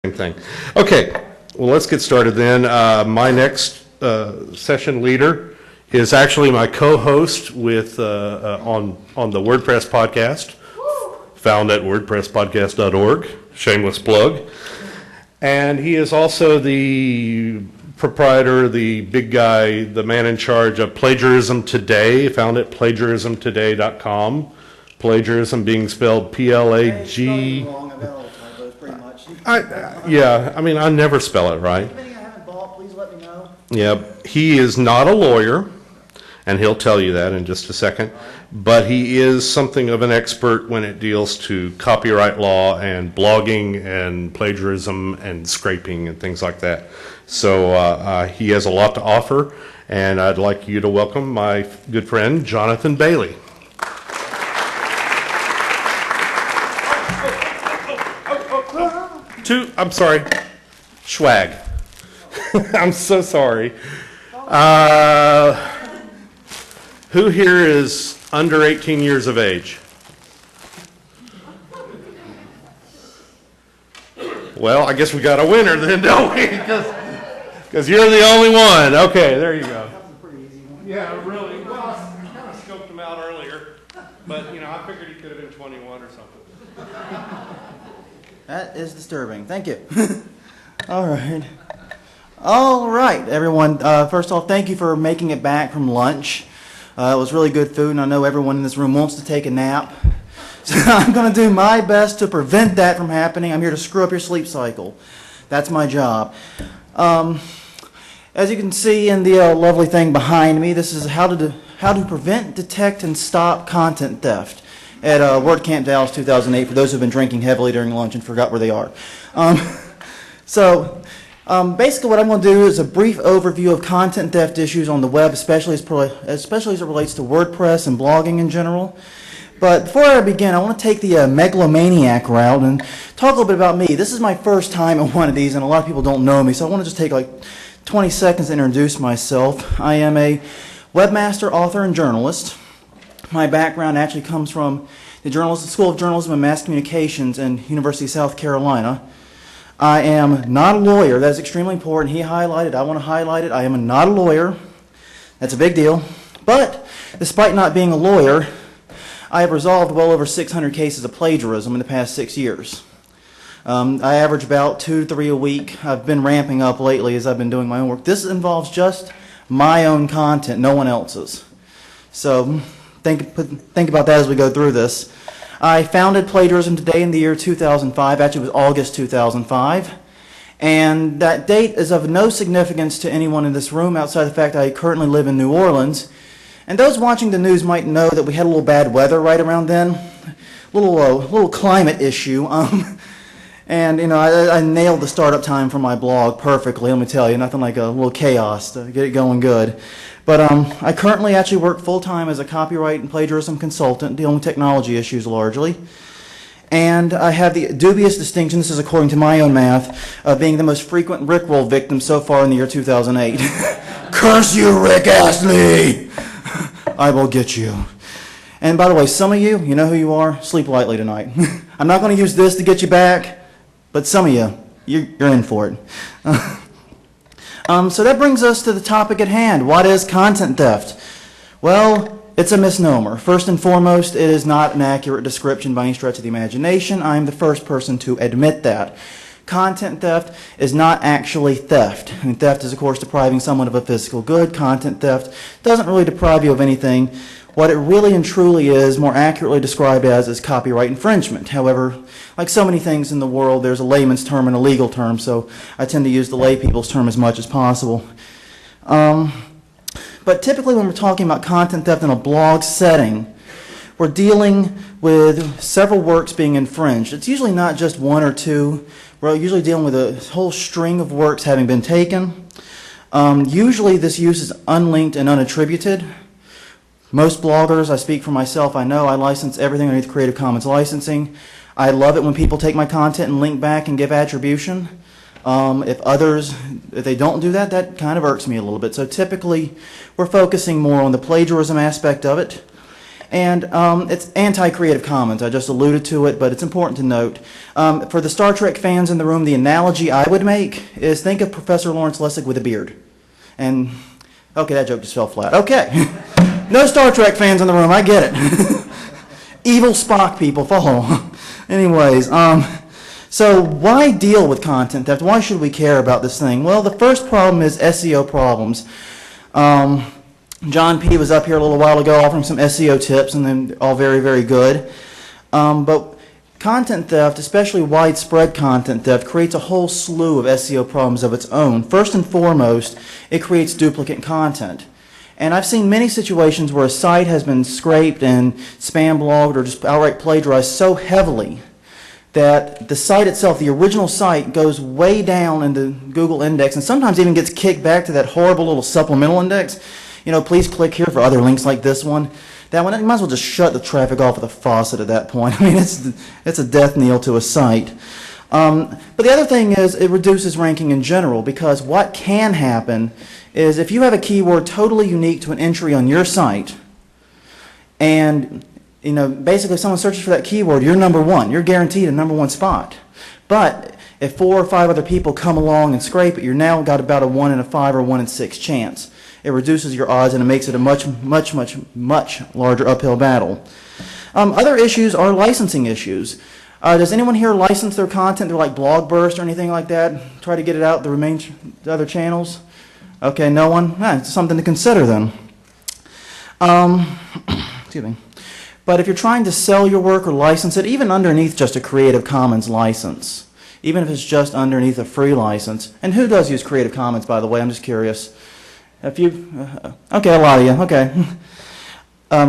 Same thing. Okay, well, let's get started then. My next session leader is actually my co-host with on the WordPress podcast, found at wordpresspodcast.org. Shameless plug. And he is also the proprietor, the big guy, the man in charge of Plagiarism Today, found at plagiarismtoday.com. Plagiarism being spelled P-L-A-G. I mean, I never spell it right. Anything I haven't bought, please let me know. Yep. He is not a lawyer, and he'll tell you that in just a second, but he is something of an expert when it deals to copyright law and blogging and plagiarism and scraping and things like that. So he has a lot to offer, and I'd like you to welcome my good friend, Jonathan Bailey. I'm sorry, swag. I'm so sorry. Who here is under 18 years of age? Well, I guess we got a winner then, don't we? Because you're the only one. Okay, there you go. That was a pretty easy one. Yeah, really. Well, I kind of scoped him out earlier, but I figured he could have been 21 or something. That is disturbing. Thank you. All right, everyone. First off, thank you for making it back from lunch. It was really good food, and I know everyone in this room wants to take a nap. So I'm going to do my best to prevent that from happening. I'm here to screw up your sleep cycle. That's my job. As you can see in the lovely thing behind me, this is how to prevent, detect, and stop content theft at Wordcamp Dallas 2008, for those who have been drinking heavily during lunch and forgot where they are. Basically what I'm going to do is a brief overview of content theft issues on the web, especially as it relates to WordPress and blogging in general. But before I begin, I want to take the megalomaniac route and talk a little bit about me. This is my first time at one of these, and a lot of people don't know me, so I want to just take like 20 seconds to introduce myself. I am a webmaster, author, and journalist. My background actually comes from the School of Journalism and Mass Communications in University of South Carolina. I am not a lawyer. That is extremely important. He highlighted, I want to highlight it. I am not a lawyer. That's a big deal. But despite not being a lawyer, I have resolved well over 600 cases of plagiarism in the past 6 years. I average about 2 to 3 a week. I've been ramping up lately as I've been doing my own work. This involves just my own content, no one else's. So think about that as we go through this. I founded Plagiarism Today in the year 2005. Actually, it was August 2005. And that date is of no significance to anyone in this room outside the fact that I currently live in New Orleans. And those watching the news might know that we had a little bad weather right around then. Little climate issue. And, I nailed the startup time for my blog perfectly, let me tell you. Nothing like a little chaos to get it going good. But I currently actually work full-time as a copyright and plagiarism consultant, dealing with technology issues largely. And I have the dubious distinction, this is according to my own math, of being the most frequent Rickroll victim so far in the year 2008. Curse you, Rick Astley! I will get you. And by the way, some of you know who you are, sleep lightly tonight. I'm not going to use this to get you back, but some of you're in for it. So that brings us to the topic at hand. What is content theft? Well, it's a misnomer. First and foremost, it is not an accurate description by any stretch of the imagination. I am the first person to admit that. Content theft is not actually theft. I mean, theft is, of course, depriving someone of a physical good. Content theft doesn't really deprive you of anything. What it really and truly is, more accurately described as, is copyright infringement. However, like so many things in the world, there's a layman's term and a legal term, so I tend to use the lay people's term as much as possible. But typically when we're talking about content theft in a blog setting, we're dealing with several works being infringed. It's usually not just one or two. We're usually dealing with a whole string of works having been taken. Usually this use is unlinked and unattributed. Most bloggers, I speak for myself, I know I license everything underneath Creative Commons licensing. I love it when people take my content and link back and give attribution. If they don't do that, that kind of irks me a little bit. So typically, we're focusing more on the plagiarism aspect of it. And it's anti-Creative Commons. I just alluded to it, but it's important to note. For the Star Trek fans in the room, the analogy I would make is think of Professor Lawrence Lessig with a beard. And, okay, that joke just fell flat. Okay. No Star Trek fans in the room, I get it. Evil Spock people, follow. Anyways, so why deal with content theft? Why should we care about this thing? Well, the first problem is SEO problems. John P. was up here a little while ago offering some SEO tips, and they're all very, very good. But content theft, especially widespread content theft, creates a whole slew of SEO problems of its own. First and foremost, it creates duplicate content. And I've seen many situations where a site has been scraped and spam blogged or just outright plagiarized so heavily that the site itself, the original site, goes way down in the Google index and sometimes even gets kicked back to that horrible little supplemental index. You know, please click here for other links like this one. That one, you might as well just shut the traffic off with a faucet at that point. I mean, it's a death knell to a site. But the other thing is it reduces ranking in general, because what can happen is if you have a keyword totally unique to an entry on your site, and you know, basically if someone searches for that keyword, you're number one. You're guaranteed a number one spot. But if 4 or 5 other people come along and scrape it, you're now got about a 1 in 5 or 1 in 6 chance. It reduces your odds and it makes it a much larger uphill battle. Other issues are licensing issues. Does anyone here license their content through like Blogburst or anything like that? Try to get it out the other channels? Okay, no one? It's something to consider then. Excuse me. But if you're trying to sell your work or license it, even underneath just a Creative Commons license, even if it's just underneath a free license, and who does use Creative Commons, by the way? I'm just curious. If you, okay, a lot of you, okay.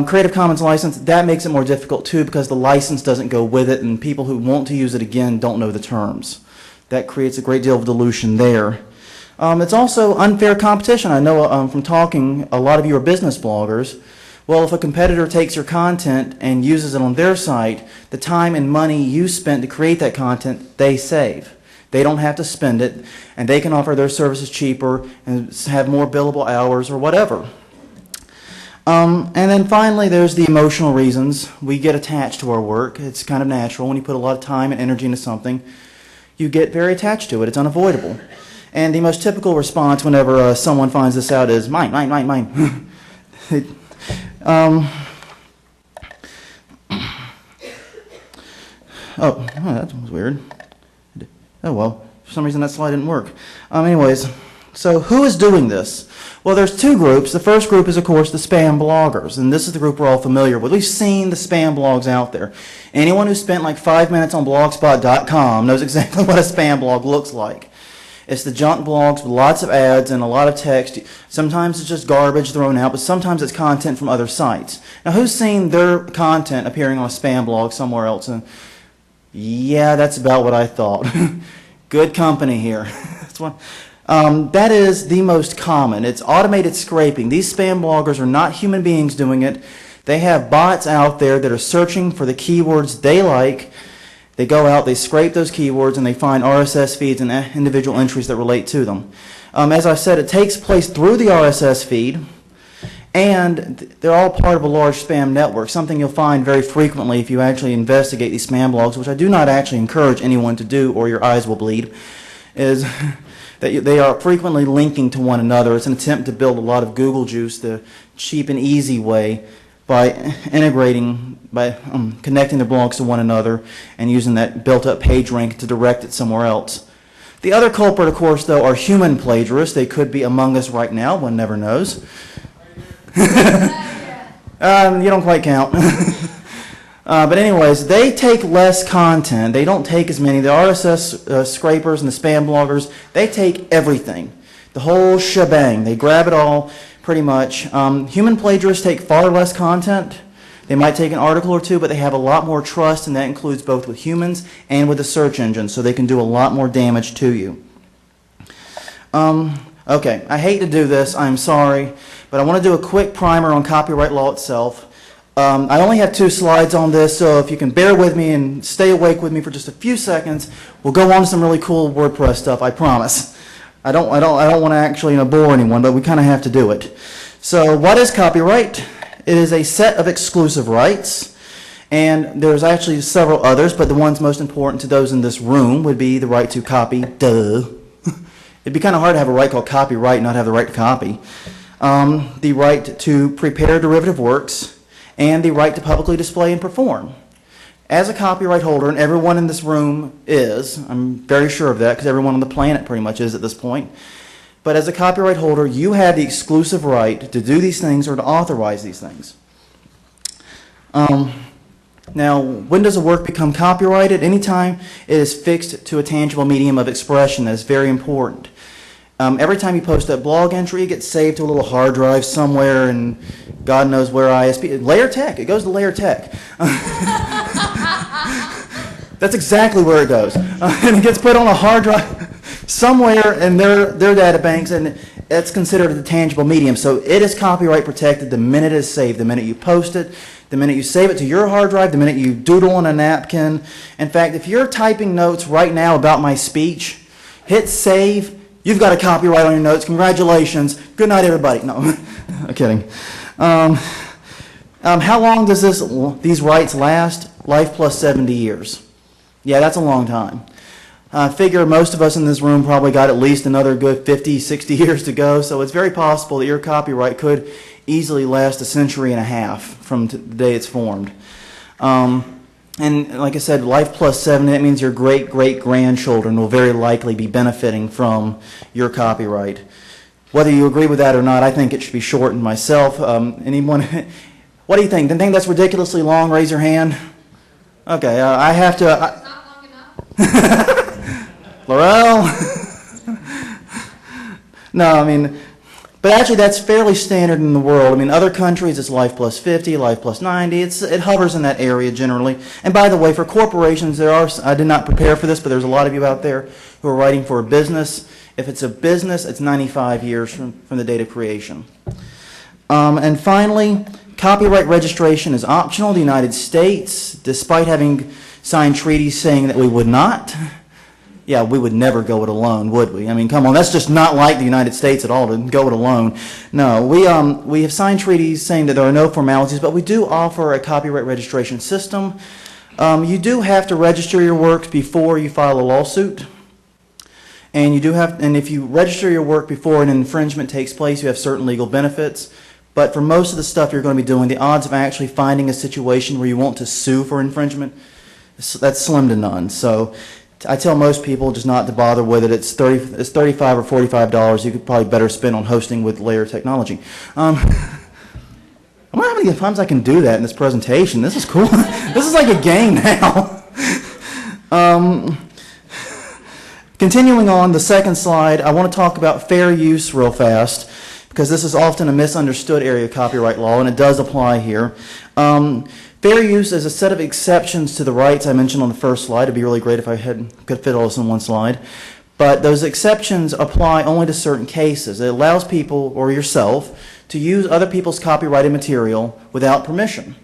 Creative Commons license, that makes it more difficult too, because the license doesn't go with it, and people who want to use it again don't know the terms. That creates a great deal of dilution there. It's also unfair competition. I know from talking, a lot of you are business bloggers. Well, if a competitor takes your content and uses it on their site, the time and money you spent to create that content, they save. They don't have to spend it, and they can offer their services cheaper and have more billable hours or whatever. And then finally, there's the emotional reasons. We get attached to our work. It's kind of natural. When you put a lot of time and energy into something, you get very attached to it. It's unavoidable. And the most typical response whenever someone finds this out is, mine, mine, mine, mine. Oh, that was weird. Oh, well, for some reason that slide didn't work. Anyways, so who is doing this? Well, there's 2 groups. The first group is, of course, the spam bloggers, and this is the group we're all familiar with. We've seen the spam blogs out there. Anyone who spent like 5 minutes on blogspot.com knows exactly what a spam blog looks like. It's the junk blogs with lots of ads and a lot of text. Sometimes it's just garbage thrown out, but sometimes it's content from other sites. Now, who's seen their content appearing on a spam blog somewhere else? And yeah, that's about what I thought. Good company here. That's one. That is the most common. It's automated scraping. These spam bloggers are not human beings doing it. They have bots out there that are searching for the keywords they like. They go out, they scrape those keywords, and they find RSS feeds and individual entries that relate to them. As I said, it takes place through the RSS feed, and they're all part of a large spam network, something you'll find very frequently if you actually investigate these spam blogs, which I do not actually encourage anyone to do, or your eyes will bleed, is that they are frequently linking to one another. It's an attempt to build a lot of Google juice the cheap and easy way by integrating, by connecting their blogs to one another and using that built-up page rank to direct it somewhere else. The other culprit, of course, though, are human plagiarists. They could be among us right now. One never knows. You don't quite count. But anyways, they take less content. They don't take as many. The RSS scrapers and the spam bloggers, they take everything. The whole shebang. They grab it all pretty much. Human plagiarists take far less content. They might take an article or two, but they have a lot more trust, and that includes both with humans and with the search engine, so they can do a lot more damage to you. Okay, I hate to do this. I'm sorry. But I want to do a quick primer on copyright law itself. I only have 2 slides on this, so if you can bear with me and stay awake with me for just a few seconds, we'll go on to some really cool WordPress stuff, I promise. I don't want to actually bore anyone, but we kind of have to do it. So what is copyright? It is a set of exclusive rights, and there's actually several others, but the ones most important to those in this room would be the right to copy, duh. It'd be kind of hard to have a right called copyright and not have the right to copy. The right to prepare derivative works, and the right to publicly display and perform. As a copyright holder, and everyone in this room is, I'm very sure of that because everyone on the planet pretty much is at this point, but as a copyright holder, you have the exclusive right to do these things or to authorize these things. Now, when does a work become copyrighted? Anytime it is fixed to a tangible medium of expression. That is very important. Every time you post a blog entry, it gets saved to a little hard drive somewhere, and God knows where ISP. Layer Tech. It goes to Layer Tech. That's exactly where it goes. And it gets put on a hard drive somewhere in their data banks, and it's considered a tangible medium. So it is copyright protected the minute it is saved, the minute you post it, the minute you save it to your hard drive, the minute you doodle on a napkin. In fact, if you're typing notes right now about my speech, hit save. You've got a copyright on your notes. Congratulations. Good night, everybody. No, I'm kidding. How long does these rights last? Life plus 70 years. Yeah, that's a long time. I figure most of us in this room probably got at least another good 50, 60 years to go, so it's very possible that your copyright could easily last a century and a half from the day it's formed. And like I said, life plus 70, that means your great-great-grandchildren will very likely be benefiting from your copyright. Whether you agree with that or not, I think it should be shortened myself. Anyone, what do you think? Do you think that's ridiculously long? Raise your hand. Okay, I have to... It's not long enough. Laurel? No, I mean... But actually, that's fairly standard in the world. I mean, other countries, it's life plus 50, life plus 90. It hovers in that area generally. And by the way, for corporations, I did not prepare for this, but there's a lot of you out there who are writing for a business. If it's a business, it's 95 years from the date of creation. And finally, copyright registration is optional in the United States, despite having signed treaties saying that we would not. Yeah, we would never go it alone, would we? I mean, come on, that's just not like the United States at all to go it alone. No, we have signed treaties saying that there are no formalities, but we do offer a copyright registration system. You do have to register your work before you file a lawsuit, and if you register your work before an infringement takes place, you have certain legal benefits. But for most of the stuff you're going to be doing, the odds of actually finding a situation where you want to sue for infringement, that's slim to none. So I tell most people just not to bother with it. It's $35 or $45 you could probably better spend on hosting with Layer Technology. I wonder how many times I can do that in this presentation. This is cool. This is like a game now. Continuing on, the second slide, I want to talk about fair use real fast, because this is often a misunderstood area of copyright law, and it does apply here. Fair use is a set of exceptions to the rights I mentioned on the first slide. It'd be really great if I could fit all this in one slide. But those exceptions apply only to certain cases. It allows people, or yourself, to use other people's copyrighted material without permission.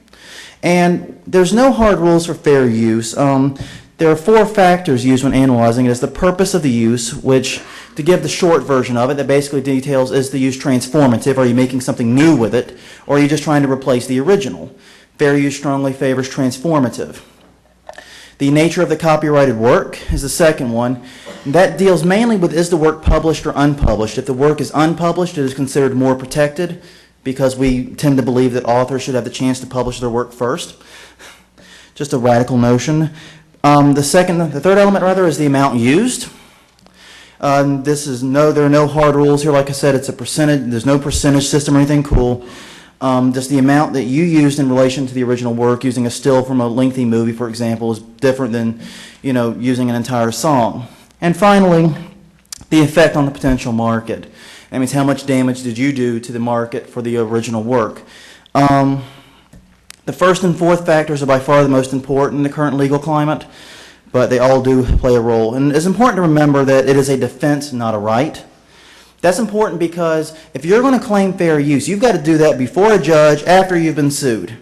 And there's no hard rules for fair use. There are 4 factors used when analyzing it. It's the purpose of the use, which, to give the short version of it, that basically details, is the use transformative? Are you making something new with it? Or are you just trying to replace the original? Fair use strongly favors transformative. The nature of the copyrighted work is the second one. That deals mainly with, is the work published or unpublished? If the work is unpublished, it is considered more protected, because we tend to believe that authors should have the chance to publish their work first. Just a radical notion. The third element is the amount used. There are no hard rules here. Like I said, it's a percentage. There's no percentage system or anything cool. Just the amount that you used in relation to the original work. Using a still from a lengthy movie, for example, is different than, using an entire song. And finally, the effect on the potential market. That means how much damage did you do to the market for the original work. The first and fourth factors are by far the most important in the current legal climate, but they all do play a role. And it's important to remember that it is a defense, not a right. That's important because if you're going to claim fair use, you've got to do that before a judge, after you've been sued,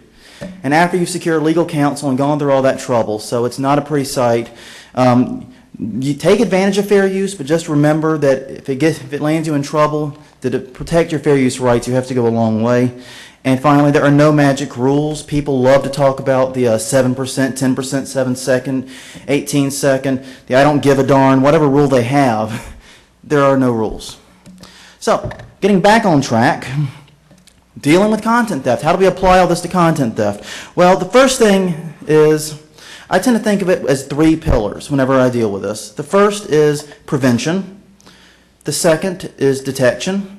and after you've secured legal counsel and gone through all that trouble. So it's not a pretty sight. You take advantage of fair use, but just remember that if it lands you in trouble, to protect your fair use rights, you have to go a long way. And finally, there are no magic rules. People love to talk about the 7%, 10%, 7 second, 18 second, the I don't give a darn, whatever rule they have. There are no rules. So, getting back on track, dealing with content theft. How do we apply all this to content theft? Well, the first thing is, I tend to think of it as 3 pillars whenever I deal with this. The first is prevention. The second is detection.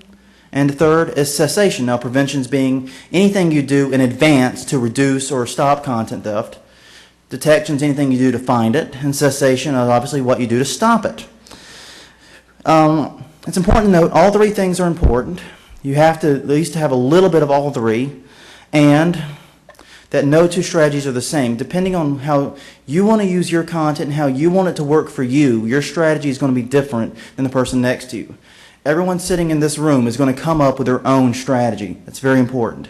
And the third is cessation. Now, prevention being anything you do in advance to reduce or stop content theft. Detection is anything you do to find it. And cessation is obviously what you do to stop it. It's important to note all 3 things are important. You have to at least have a little bit of all 3. And that no 2 strategies are the same. Depending on how you want to use your content and how you want it to work for you, your strategy is going to be different than the person next to you. Everyone sitting in this room is going to come up with their own strategy. That's very important.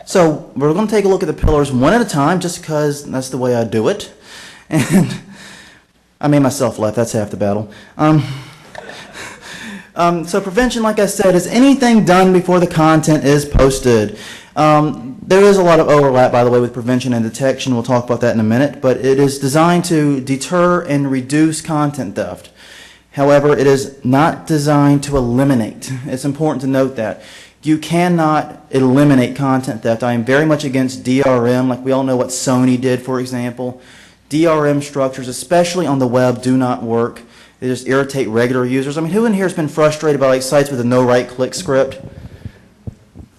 So we're going to take a look at the pillars one at a time just because that's the way I do it. And I made myself laugh. That's half the battle. So prevention, like I said, is anything done before the content is posted. There is a lot of overlap, by the way, with prevention and detection. We'll talk about that in a minute. But it is designed to deter and reduce content theft. However, it is not designed to eliminate. It's important to note that. You cannot eliminate content theft. I am very much against DRM, like we all know what Sony did, for example. DRM structures, especially on the web, do not work. They just irritate regular users. I mean, who in here has been frustrated by like sites with a no right-click script?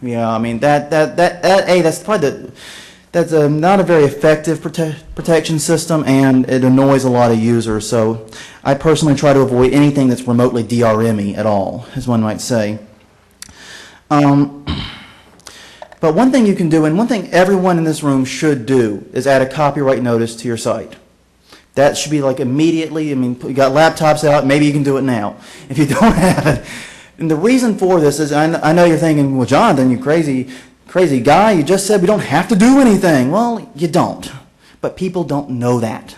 Yeah, I mean that's probably that's not a very effective protection system, and it annoys a lot of users. So I personally try to avoid anything that's remotely DRM-y at all, as one might say. But one thing you can do, and one thing everyone in this room should do, is add a copyright notice to your site. That should be like immediately. I mean, you got laptops out, maybe you can do it now. If you don't have it. And the reason for this is, I know you're thinking, well, Jonathan, you crazy guy, you just said we don't have to do anything. Well, you don't. But people don't know that.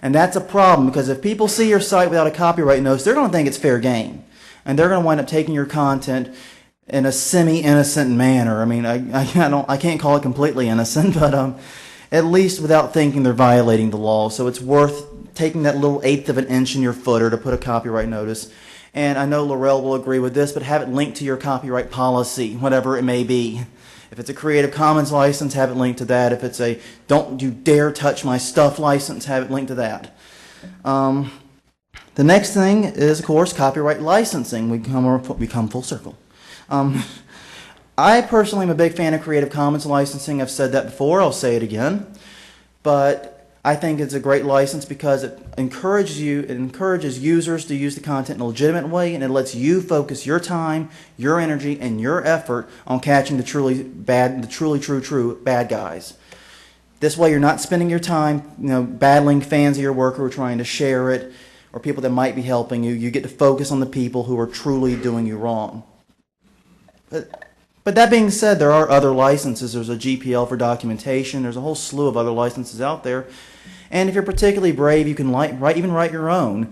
And that's a problem, because if people see your site without a copyright notice, they're going to think it's fair game. And they're going to wind up taking your content in a semi-innocent manner. I mean, I can't call it completely innocent, but at least without thinking they're violating the law. So it's worth taking that little 1/8 of an inch in your footer to put a copyright notice. And I know Laurel will agree with this, but have it linked to your copyright policy, whatever it may be. If it's a Creative Commons license, have it linked to that. If it's a don't you dare touch my stuff license, have it linked to that. The next thing is, of course, copyright licensing. We come full circle. I personally am a big fan of Creative Commons licensing. I've said that before. I'll say it again. But I think it's a great license because it encourages users to use the content in a legitimate way, and it lets you focus your time, your energy, and your effort on catching the truly true bad guys. This way, you're not spending your time, battling fans of your work who are trying to share it, or people that might be helping you. You get to focus on the people who are truly doing you wrong. But that being said, there are other licenses. There's a GPL for documentation. There's a whole slew of other licenses out there. And if you're particularly brave, you can even write your own.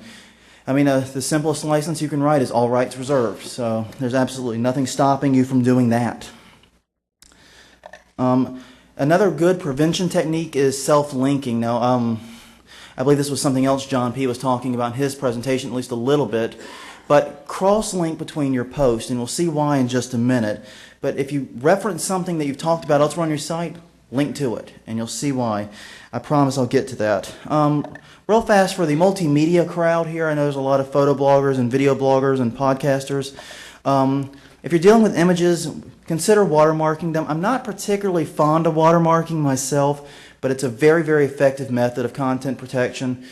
I mean, the simplest license you can write is all rights reserved. So there's absolutely nothing stopping you from doing that. Another good prevention technique is self-linking. Now, I believe this was something else John P. was talking about in his presentation, at least a little bit. But cross-link between your posts, and we'll see why in just a minute. But if you reference something that you've talked about elsewhere on your site, link to it, and you'll see why. I promise I'll get to that. Real fast for the multimedia crowd here, I know there's a lot of photo bloggers and video bloggers and podcasters. If you're dealing with images, consider watermarking them. I'm not particularly fond of watermarking myself, but it's a very, very effective method of content protection.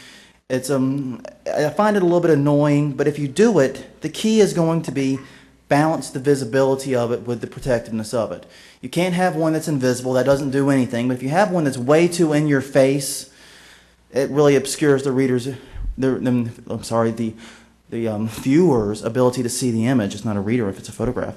It's I find it a little bit annoying, but if you do it, the key is going to be balance the visibility of it with the protectiveness of it. You can't have one that's invisible, that doesn't do anything, but if you have one that's way too in your face, it really obscures the viewer's ability to see the image. It's not a reader if it's a photograph.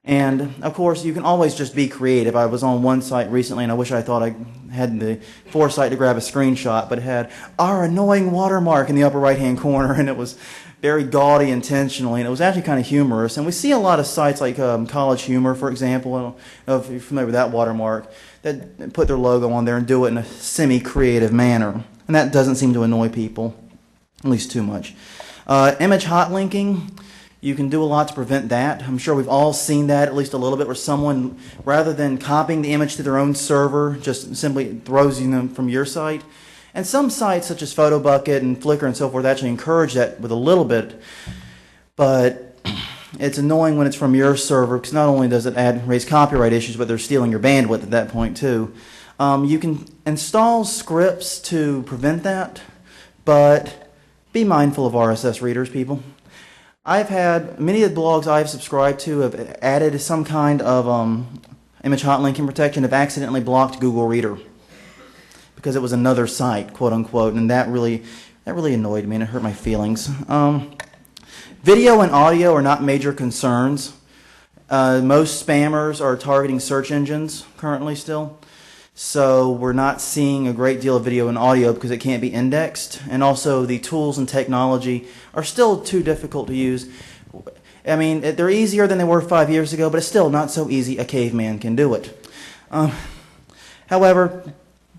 And of course, you can always just be creative. I was on one site recently, and I wish I thought I had the foresight to grab a screenshot, but it had our annoying watermark in the upper right-hand corner, and it was very gaudy intentionally, and it was actually kind of humorous. And we see a lot of sites like College Humor, for example. I don't know if you're familiar with that watermark, that put their logo on there and do it in a semi-creative manner, and that doesn't seem to annoy people, at least too much. Image hot linking. You can do a lot to prevent that. I'm sure we've all seen that at least a little bit, where someone, rather than copying the image to their own server, just simply throws them from your site. And some sites, such as PhotoBucket and Flickr and so forth, actually encourage that with a little bit. But it's annoying when it's from your server, because not only does it raise copyright issues, but they're stealing your bandwidth at that point too. You can install scripts to prevent that, but be mindful of RSS readers, people. I've had many of the blogs I've subscribed to have added some kind of image hot linking protection, have accidentally blocked Google Reader because it was another site, quote unquote, and that really annoyed me and it hurt my feelings. Video and audio are not major concerns. Most spammers are targeting search engines currently still. So we're not seeing a great deal of video and audio because it can't be indexed. And also the tools and technology are still too difficult to use. I mean, they're easier than they were 5 years ago, but it's still not so easy a caveman can do it. However,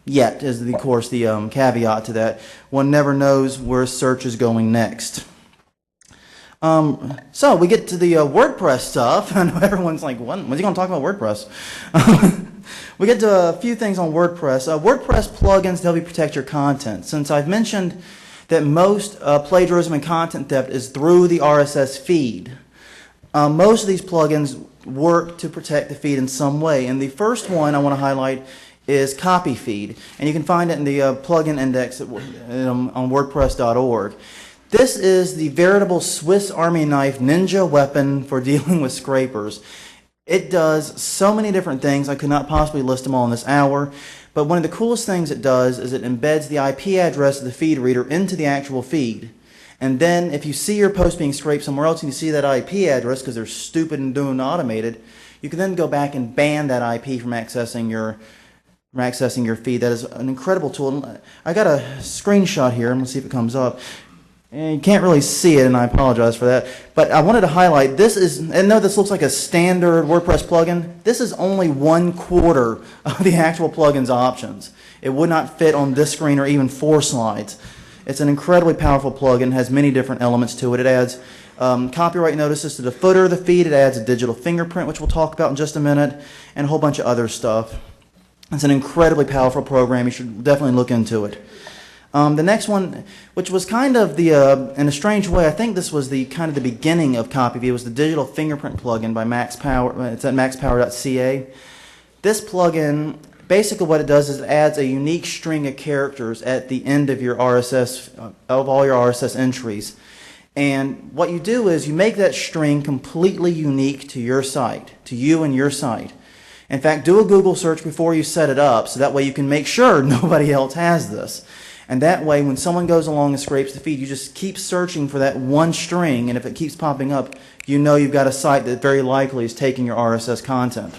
yet is of course the caveat to that. One never knows where search is going next. So we get to the WordPress stuff. I know everyone's like, when's he going to talk about WordPress? We get to a few things on WordPress. WordPress plugins to help you protect your content. Since I've mentioned that most plagiarism and content theft is through the RSS feed, most of these plugins work to protect the feed in some way. And the first one I want to highlight is Copy Feed. And you can find it in the plugin index on WordPress.org. This is the veritable Swiss Army knife ninja weapon for dealing with scrapers. It does so many different things. I could not possibly list them all in this hour. But one of the coolest things it does is it embeds the IP address of the feed reader into the actual feed. And then if you see your post being scraped somewhere else and you see that IP address because they're stupid and doing automated, you can then go back and ban that IP from accessing your feed. That is an incredible tool. I got a screenshot here. I'm going to see if it comes up. And you can't really see it, and I apologize for that. But I wanted to highlight, this is, and though this looks like a standard WordPress plugin, this is only 1/4 of the actual plugin's options. It would not fit on this screen or even 4 slides. It's an incredibly powerful plugin, has many different elements to it. It adds copyright notices to the footer of the feed. It adds a digital fingerprint, which we'll talk about in just a minute, and a whole bunch of other stuff. It's an incredibly powerful program. You should definitely look into it. The next one, which was kind of the, in a strange way, I think this was the kind of the beginning of CopyView, was the digital fingerprint plugin by Max Power. It's at maxpower.ca. This plugin, basically what it does is it adds a unique string of characters at the end of your RSS, of all your RSS entries. And what you do is you make that string completely unique to your site, to you and your site. In fact, do a Google search before you set it up, so that way you can make sure nobody else has this. And that way, when someone goes along and scrapes the feed, you just keep searching for that one string, and if it keeps popping up, you know you've got a site that very likely is taking your RSS content.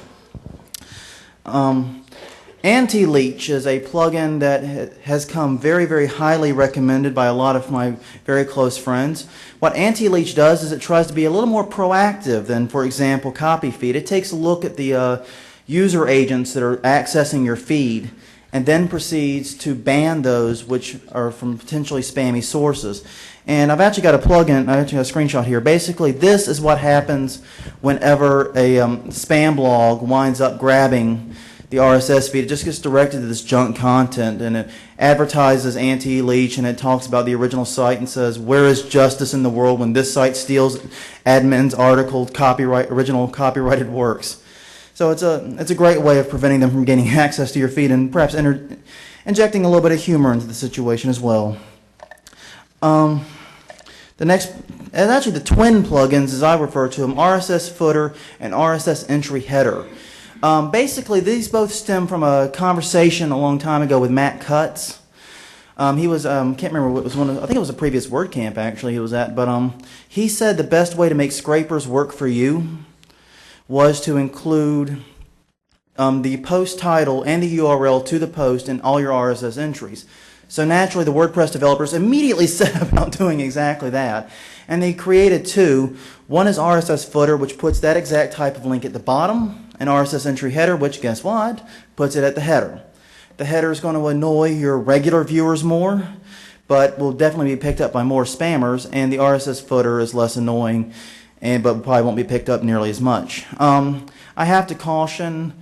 Anti-Leech is a plugin that has come very, very highly recommended by a lot of my very close friends. What Anti-Leech does is it tries to be a little more proactive than, for example, Copy Feed. It takes a look at the user agents that are accessing your feed, and then proceeds to ban those which are from potentially spammy sources. And I've actually got a plugin, I actually got a screenshot here. Basically, this is what happens whenever a spam blog winds up grabbing the RSS feed. It just gets directed to this junk content, and it advertises anti-leech, and it talks about the original site and says, where is justice in the world when this site steals admin's article, original copyrighted works? So it's a great way of preventing them from gaining access to your feed and perhaps injecting a little bit of humor into the situation as well. The next, and actually the twin plugins, as I refer to them, RSS Footer and RSS Entry Header. Basically, these both stem from a conversation a long time ago with Matt Cutts. He was, can't remember what it was I think it was a previous WordCamp actually he was at, but he said the best way to make scrapers work for you was to include the post title and the URL to the post in all your RSS entries. So naturally, the WordPress developers immediately set about doing exactly that. And they created two. One is RSS footer, which puts that exact type of link at the bottom, and RSS entry header, which, guess what, puts it at the header. The header is going to annoy your regular viewers more, but will definitely be picked up by more spammers, and the RSS footer is less annoying, but probably won't be picked up nearly as much. I have to caution,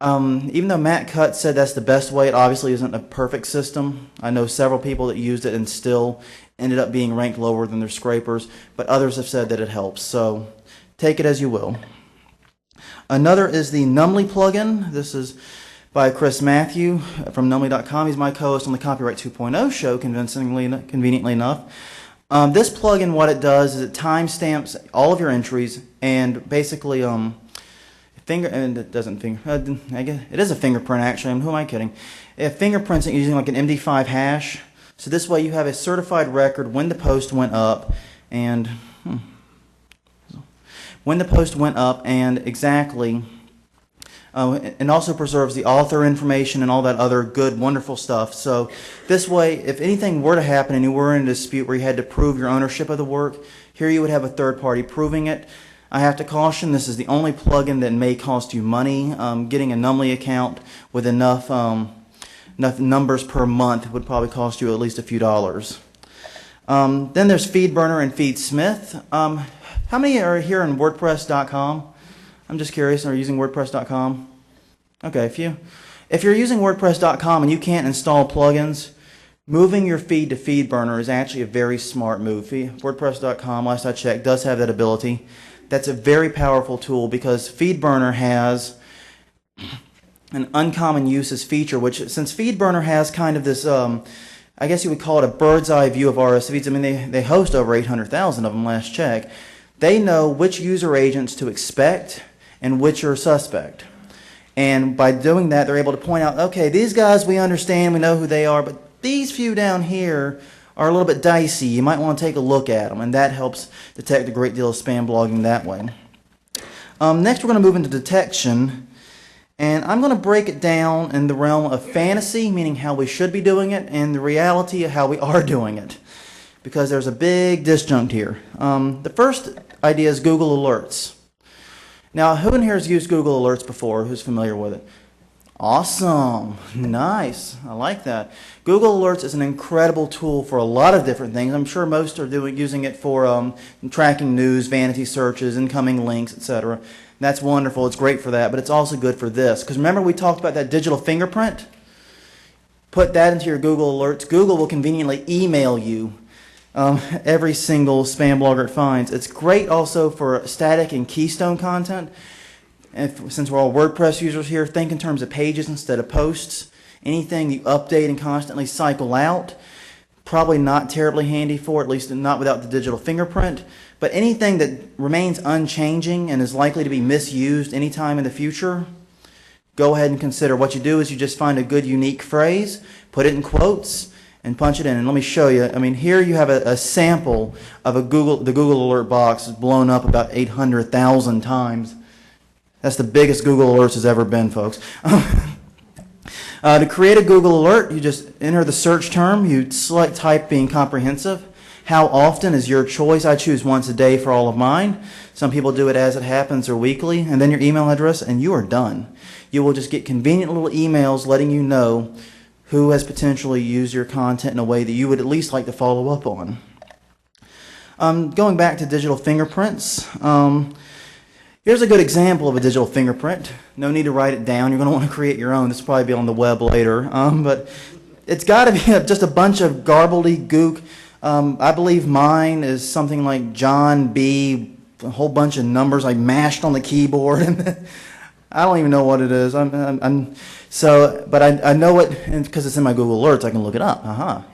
even though Matt Cutt said that's the best way, it obviously isn't a perfect system. I know several people that used it and still ended up being ranked lower than their scrapers, but others have said that it helps, so take it as you will. Another is the Numbly plugin. This is by Chris Matthew from Numbly.com. He's my co-host on the Copyright 2.0 show, conveniently enough. This plugin, what it does is it timestamps all of your entries and basically it doesn't I guess it is a fingerprint actually. Who am I kidding? It fingerprints it using like an MD5 hash. So this way you have a certified record when the post went up and exactly. And also preserves the author information and all that other good, wonderful stuff. So this way, if anything were to happen and you were in a dispute where you had to prove your ownership of the work, here you would have a third party proving it. I have to caution, this is the only plugin that may cost you money. Getting a Numbly account with enough numbers per month would probably cost you at least a few dollars. Then there's FeedBurner and FeedSmith. How many are here on WordPress.com? I'm just curious, are you using WordPress.com? Okay, a few. If you're using WordPress.com and you can't install plugins, moving your feed to FeedBurner is actually a very smart move. WordPress.com, last I checked, does have that ability. That's a very powerful tool because FeedBurner has an uncommon uses feature, which since FeedBurner has kind of this, I guess you would call it a bird's eye view of RSS feeds. I mean, they host over 800,000 of them last check. They know which user agents to expect and which are suspect. And by doing that, they're able to point out, okay, these guys we understand, we know who they are, but these few down here are a little bit dicey. You might want to take a look at them, and that helps detect a great deal of spam blogging that way. Next, we're going to move into detection, and I'm going to break it down in the realm of fantasy, meaning how we should be doing it, and the reality of how we are doing it, because there's a big disjunct here. The first idea is Google Alerts. Now, who in here has used Google Alerts before? Who's familiar with it? Awesome. Nice. I like that. Google Alerts is an incredible tool for a lot of different things. I'm sure most are using it for tracking news, vanity searches, incoming links, etc. That's wonderful. It's great for that, but it's also good for this. Because remember we talked about that digital fingerprint? Put that into your Google Alerts. Google will conveniently email you every single spam blogger it finds. It's great also for static and keystone content. Since we're all WordPress users here, think in terms of pages instead of posts. Anything you update and constantly cycle out, probably not terribly handy for, at least not without the digital fingerprint. But anything that remains unchanging and is likely to be misused anytime in the future, go ahead and consider. What you do is you just find a good unique phrase, put it in quotes, and punch it in. And let me show you. I mean, here you have a sample of the Google Alert box blown up about 800,000 times. That's the biggest Google Alerts has ever been, folks. To create a Google Alert, you just enter the search term. You select type being comprehensive. How often is your choice. I choose once a day for all of mine. Some people do it as it happens or weekly. And then your email address, and you are done. You will just get convenient little emails letting you know who has potentially used your content in a way that you would at least like to follow up on. Going back to digital fingerprints, here's a good example of a digital fingerprint. No need to write it down. You're going to want to create your own. This will probably be on the web later. But it's got to be just a bunch of gobbledygook. I believe mine is something like John B., a whole bunch of numbers I mashed on the keyboard. And I don't even know what it is. But I know it because it's in my Google Alerts. I can look it up.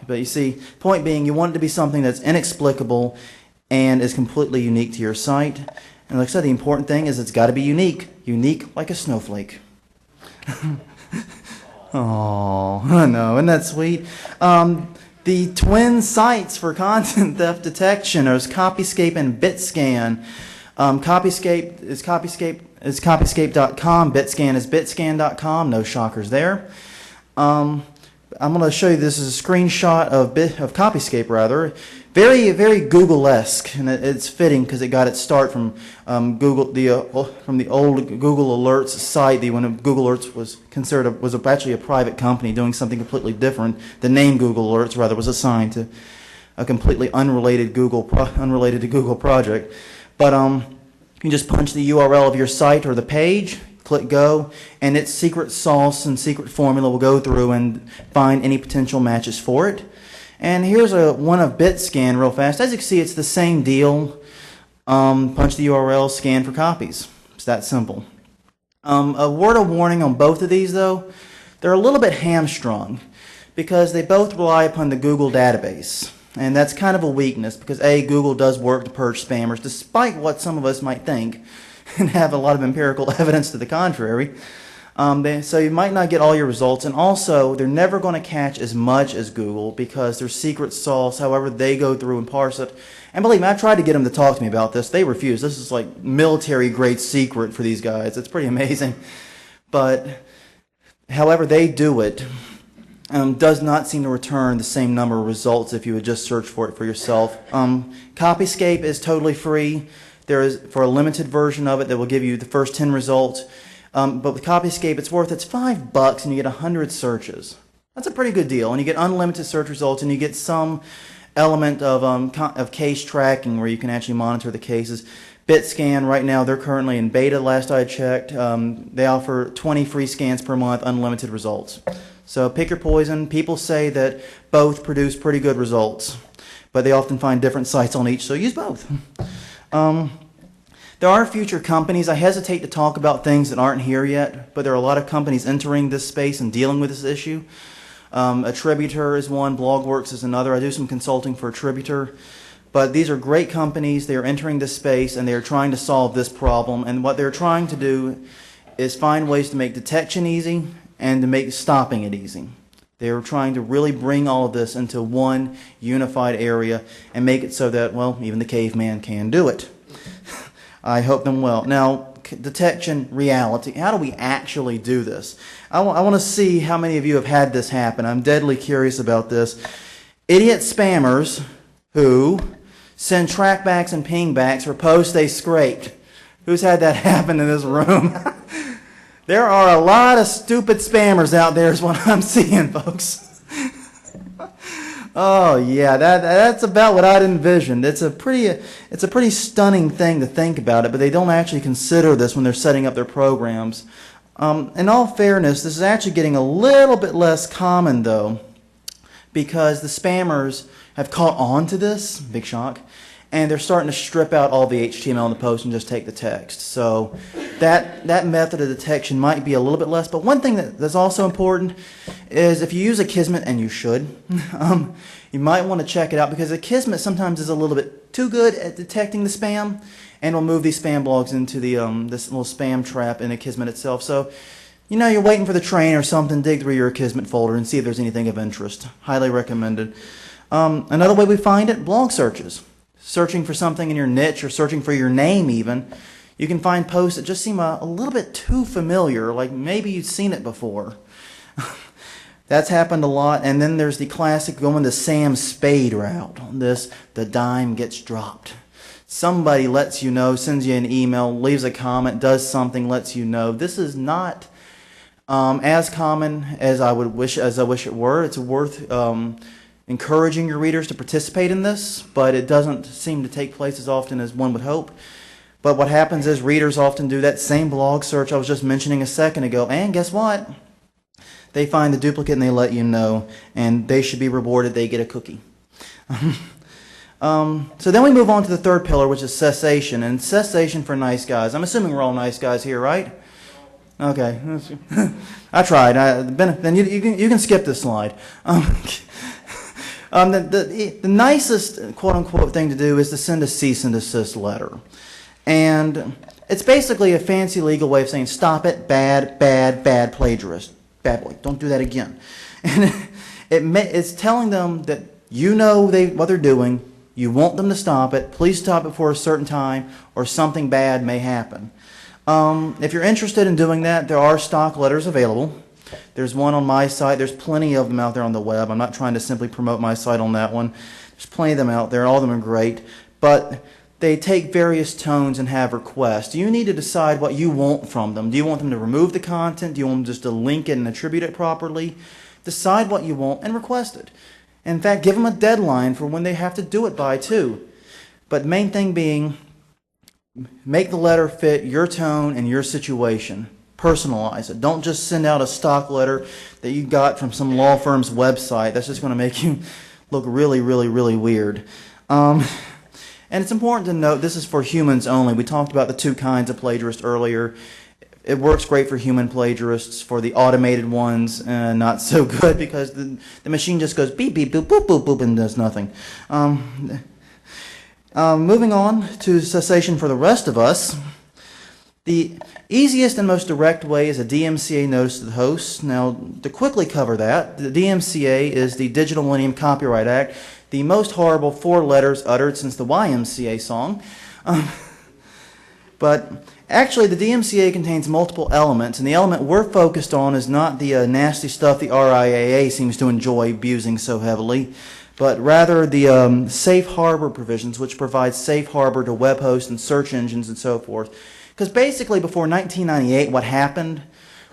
But you see, point being, you want it to be something that's inexplicable and is completely unique to your site. And like I said, the important thing is it's got to be unique. Unique like a snowflake. Oh, no, isn't that sweet? The twin sites for content theft detection are Copyscape and BitScan. Copyscape is copyscape.com. Bitscan is bitscan.com. No shockers there. I'm going to show you, this is a screenshot of Copyscape, rather. Very, very Google-esque, and it's fitting because it got its start from from the old Google Alerts site. When Google Alerts was actually a private company doing something completely different. The name Google Alerts, rather, was assigned to a completely unrelated to Google project. But you can just punch the URL of your site or the page, click go, and its secret sauce and secret formula will go through and find any potential matches for it. And here's one of BitScan real fast. As you can see, it's the same deal. Punch the URL, scan for copies. It's that simple. A word of warning on both of these, though. They're a little bit hamstrung because they both rely upon the Google database. And that's kind of a weakness because, A, Google does work to purge spammers, despite what some of us might think, and have a lot of empirical evidence to the contrary. So you might not get all your results, and also they're never going to catch as much as Google because their secret sauce, however they go through and parse it. And believe me, I tried to get them to talk to me about this. They refuse. This is like military-grade secret for these guys. It's pretty amazing. But however they do it does not seem to return the same number of results if you would just search for it for yourself. Copyscape is totally free. There is, for a limited version of it, that will give you the first 10 results. But with Copyscape, it's $5 and you get 100 searches. That's a pretty good deal. And you get unlimited search results, and you get some element of case tracking where you can actually monitor the cases. BitScan, right now, they're currently in beta, last I checked. They offer 20 free scans per month, unlimited results. So pick your poison. People say that both produce pretty good results, but they often find different sites on each, so use both. There are future companies. I hesitate to talk about things that aren't here yet, but there are a lot of companies entering this space and dealing with this issue. Attributor is one, BlogWorks is another. I do some consulting for Attributor, but these are great companies. They are entering this space and they are trying to solve this problem, and what they're trying to do is find ways to make detection easy and to make stopping it easy. They are trying to really bring all of this into one unified area and make it so that, well, even the caveman can do it. I hope them well. Now, detection reality. How do we actually do this? I want to see how many of you have had this happen. I'm deadly curious about this. Idiot spammers who send trackbacks and pingbacks for posts they scraped. Who's had that happen in this room? There are a lot of stupid spammers out there is what I'm seeing, folks. Oh yeah, that's about what I'd envisioned. It's a pretty stunning thing to think about it, but they don't actually consider this when they're setting up their programs. In all fairness, this is actually getting a little bit less common though, because the spammers have caught on to this, big shock, and they're starting to strip out all the HTML in the post and just take the text. So that method of detection might be a little bit less. But one thing that's also important is if you use Akismet, and you should, you might want to check it out because Akismet sometimes is a little bit too good at detecting the spam and will move these spam blogs into the this little spam trap in Akismet itself. So, you know, you're waiting for the train or something, dig through your Akismet folder and see if there's anything of interest. Highly recommended. Another way we find it, blog searches. Searching for something in your niche or searching for your name even, you can find posts that just seem a little bit too familiar, like maybe you've seen it before. That's happened a lot. And then there's the classic going the Sam Spade route on this, the dime gets dropped. Somebody lets you know, sends you an email, leaves a comment, does something, lets you know. This is not as common as I wish it were. It's worth encouraging your readers to participate in this, but it doesn't seem to take place as often as one would hope. But what happens is readers often do that same blog search I was just mentioning a second ago, and guess what? They find the duplicate and they let you know, and they should be rewarded. They get a cookie. So then we move on to the third pillar, which is cessation, and cessation for nice guys. I'm assuming we're all nice guys here, right? Okay. I tried. Then you can skip this slide. The nicest quote-unquote thing to do is to send a cease and desist letter. And it's basically a fancy legal way of saying, stop it, bad plagiarist. Bad boy, don't do that again. And it's telling them that you know what they're doing, You want them to stop it. Please stop it for a certain time or something bad may happen. If you're interested in doing that, there are stock letters available. There's one on my site. There's plenty of them out there on the web. I'm not trying to simply promote my site on that one. There's plenty of them out there. All of them are great. But they take various tones and have requests. You need to decide what you want from them. Do you want them to remove the content? Do you want them just to link it and attribute it properly? Decide what you want and request it. In fact, give them a deadline for when they have to do it by, too. But the main thing being, make the letter fit your tone and your situation. Personalize it. Don't just send out a stock letter that you got from some law firm's website. That's just going to make you look really, really, really weird. And it's important to note this is for humans only. We talked about the two kinds of plagiarists earlier. It works great for human plagiarists. For the automated ones, not so good because the machine just goes beep, beep, boop, boop, boop, boop, and does nothing. Moving on to cessation for the rest of us. The easiest and most direct way is a DMCA notice to the host. Now, to quickly cover that, the DMCA is the Digital Millennium Copyright Act, the most horrible 4 letters uttered since the YMCA song. But actually, the DMCA contains multiple elements, and the element we're focused on is not the nasty stuff the RIAA seems to enjoy abusing so heavily, but rather the safe harbor provisions, which provide safe harbor to web hosts and search engines and so forth. Because basically, before 1998, what happened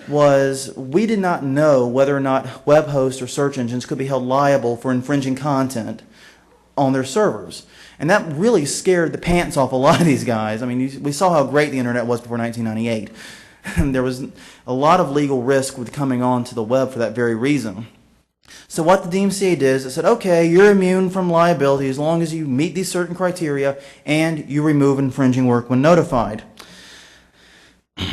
was we did not know whether or not web hosts or search engines could be held liable for infringing content on their servers. And that really scared the pants off a lot of these guys. I mean, we saw how great the internet was before 1998. And there was a lot of legal risk with coming onto the web for that very reason. So what the DMCA did is it said, okay, you're immune from liability as long as you meet these certain criteria and you remove infringing work when notified.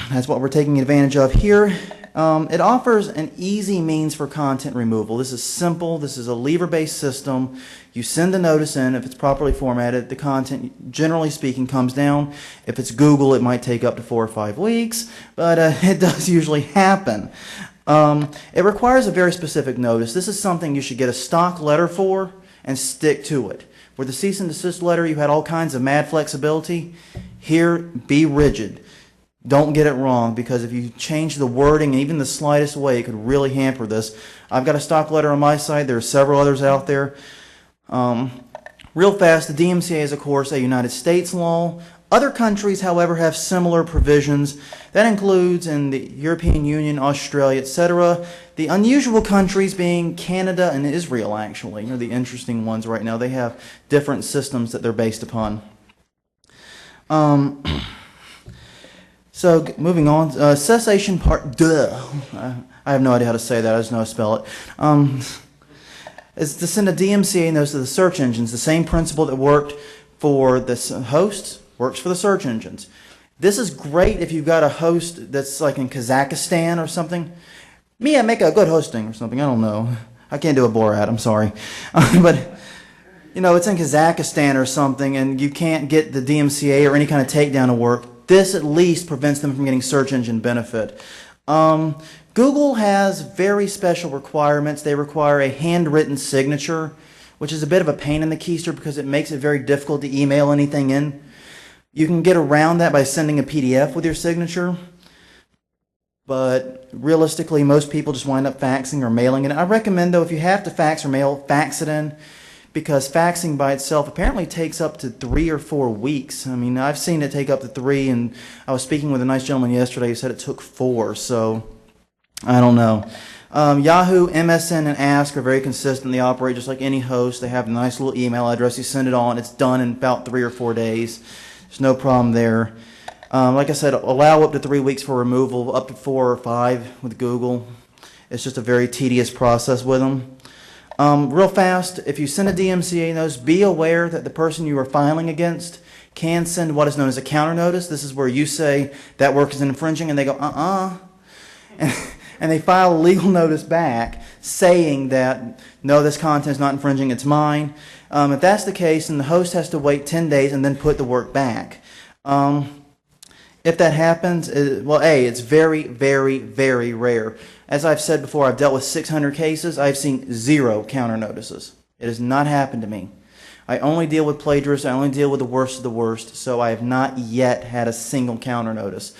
That's what we're taking advantage of here. It offers an easy means for content removal. This is simple. This is a lever-based system. You send the notice in. If it's properly formatted, the content, generally speaking, comes down. If it's Google, it might take up to 4 or 5 weeks, but it does usually happen. It requires a very specific notice. This is something you should get a stock letter for and stick to it. With the cease and desist letter, you had all kinds of mad flexibility. Here, be rigid. Don't get it wrong, because if you change the wording in even the slightest way, it could really hamper this. I've got a stock letter on my side. There are several others out there. Real fast, the DMCA is, of course, a United States law. Other countries, however, have similar provisions. That includes in the European Union, Australia, etc. The unusual countries being Canada and Israel, actually, are the interesting ones right now. They have different systems that they're based upon. So, moving on, cessation part, I have no idea how to say that, I just know how to spell it. Is to send a DMCA notice to the search engines. The same principle that worked for the hosts works for the search engines. This is great if you've got a host that's like in Kazakhstan or something. Me, I make a good hosting or something, I don't know. I can't do a Borat, I'm sorry. But, you know, it's in Kazakhstan or something and you can't get the DMCA or any kind of takedown to work. This at least prevents them from getting search engine benefit. Google has very special requirements. They require a handwritten signature, which is a bit of a pain in the keister because it makes it very difficult to email anything in. You can get around that by sending a PDF with your signature, but realistically most people just wind up faxing or mailing it. I recommend, though, if you have to fax or mail, fax it in, because faxing by itself apparently takes up to 3 or 4 weeks. I mean, I've seen it take up to 3, and I was speaking with a nice gentleman yesterday who said it took 4, so I don't know. Yahoo, MSN, and Ask are very consistent. They operate just like any host. They have a nice little email address. You send it on. It's done in about 3 or 4 days. There's no problem there. Like I said, allow up to 3 weeks for removal, up to 4 or 5 with Google. It's just a very tedious process with them. Real fast, if you send a DMCA notice, be aware that the person you are filing against can send what is known as a counter notice. This is where you say that work is infringing, and they go, and they file a legal notice back saying that, no, this content is not infringing, it's mine. If that's the case, then the host has to wait 10 days and then put the work back. If that happens, well, it's very, very, very rare. As I've said before, I've dealt with 600 cases. I've seen 0 counter notices. It has not happened to me. I only deal with plagiarists. I only deal with the worst of the worst. So I have not yet had a single counter notice.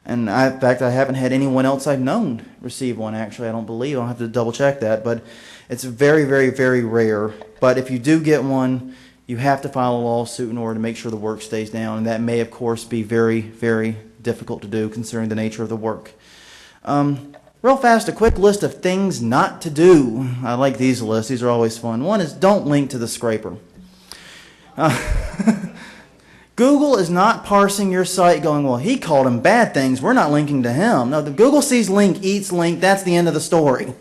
And in fact, I haven't had anyone else I've known receive one, actually. I don't believe. I'll have to double check that. But it's very, very, very rare. But if you do get one, you have to file a lawsuit in order to make sure the work stays down. And that may, of course, be very, very difficult to do considering the nature of the work. Real fast, a quick list of things not to do. I like these lists. These are always fun. One is don't link to the scraper. Google is not parsing your site going, well, he called him bad things. We're not linking to him. No, the Google sees link, eats link. That's the end of the story.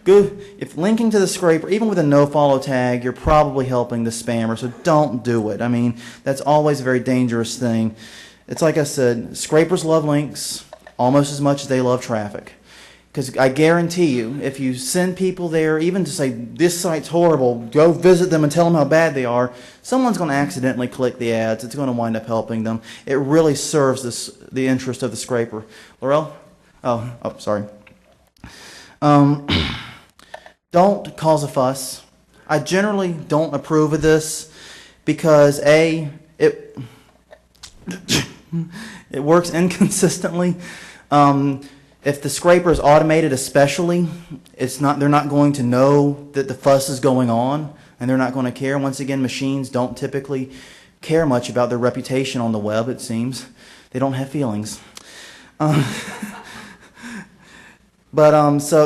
If linking to the scraper, even with a no-follow tag, you're probably helping the spammer, so don't do it. I mean, that's always a very dangerous thing. It's like I said, scrapers love links almost as much as they love traffic. Because I guarantee you, if you send people there, even to say, this site's horrible, go visit them and tell them how bad they are, someone's going to accidentally click the ads. It's going to wind up helping them. It really serves the interest of the scraper. Laurel? Oh, sorry. Don't cause a fuss. I generally don't approve of this because, A, it works inconsistently. If the scraper is automated especially, they're not going to know that the fuss is going on, and they're not going to care. Once again, machines don't typically care much about their reputation on the web, it seems. They don't have feelings. So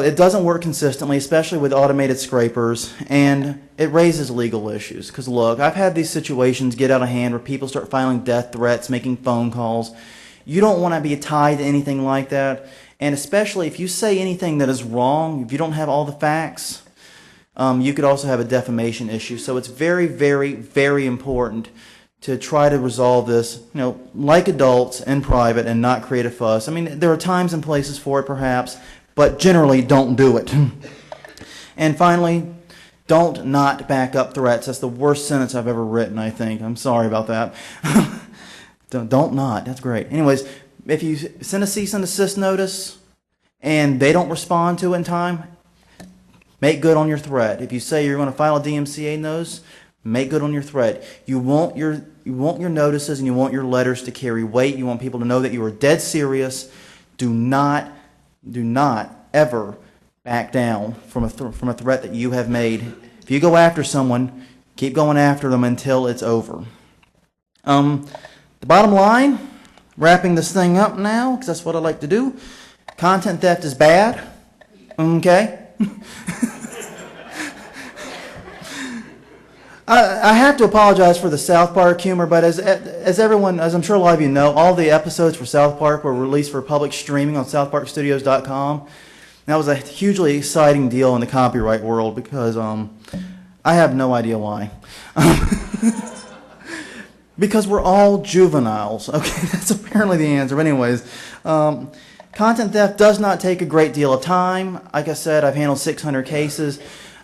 it doesn't work consistently, especially with automated scrapers, and it raises legal issues. Because look, I've had these situations get out of hand where people start filing death threats, making phone calls. You don't want to be tied to anything like that. And especially if you say anything that is wrong, if you don't have all the facts, you could also have a defamation issue. So it's very, very, very important to try to resolve this, like adults in private and not create a fuss. I mean, there are times and places for it perhaps, but generally don't do it. And finally, don't not back up threats. That's the worst sentence I've ever written, I think. I'm sorry about that. Don't not. That's great. Anyways, if you send a cease and desist notice and they don't respond to it in time, make good on your threat. If you say you're going to file a DMCA notice, make good on your threat. You want your notices and you want your letters to carry weight. You want people to know that you are dead serious. Do not ever back down from a threat that you have made. If you go after someone, keep going after them until it's over. The bottom line, wrapping this thing up now, because that's what I like to do. Content theft is bad. Okay? I have to apologize for the South Park humor, but as I'm sure a lot of you know, all the episodes for South Park were released for public streaming on southparkstudios.com. That was a hugely exciting deal in the copyright world because I have no idea why. Because we're all juveniles. Okay, that's apparently the answer. But anyways, content theft does not take a great deal of time. Like I said, I've handled 600 cases.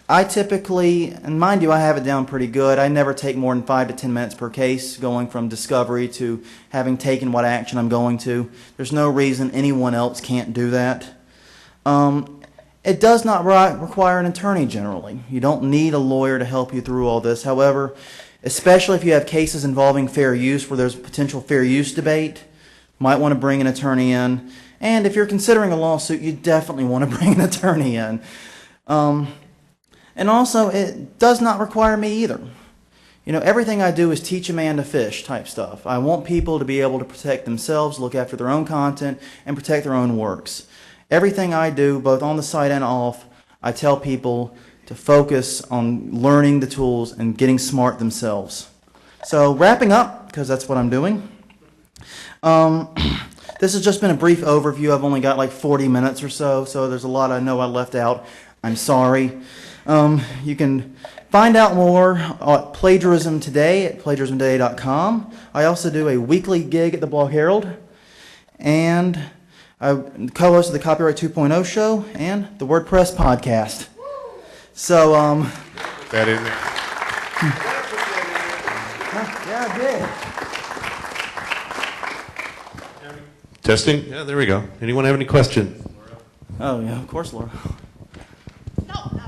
I typically, and mind you, I have it down pretty good. I never take more than 5 to 10 minutes per case, going from discovery to having taken what action I'm going to. There's no reason anyone else can't do that. It does not require an attorney generally. You don't need a lawyer to help you through all this. However, especially if you have cases involving fair use where there's a potential fair use debate, might want to bring an attorney in. And if you're considering a lawsuit, you definitely want to bring an attorney in. And also, it does not require me either. Everything I do is teach a man to fish type stuff. I want people to be able to protect themselves, look after their own content, and protect their own works. Everything I do, both on the site and off, I tell people to focus on learning the tools and getting smart themselves. So wrapping up, because that's what I'm doing. This has just been a brief overview. I've only got like 40 minutes or so there's a lot I know I left out. I'm sorry. You can find out more at Plagiarism Today at plagiarismtoday.com. I also do a weekly gig at the Blog Herald, and I'm co-host of the Copyright 2.0 show and the WordPress podcast. So, That is yeah, I did. testing. Yeah, there we go. Anyone have any questions? Oh, yeah, of course, Laura. No, no.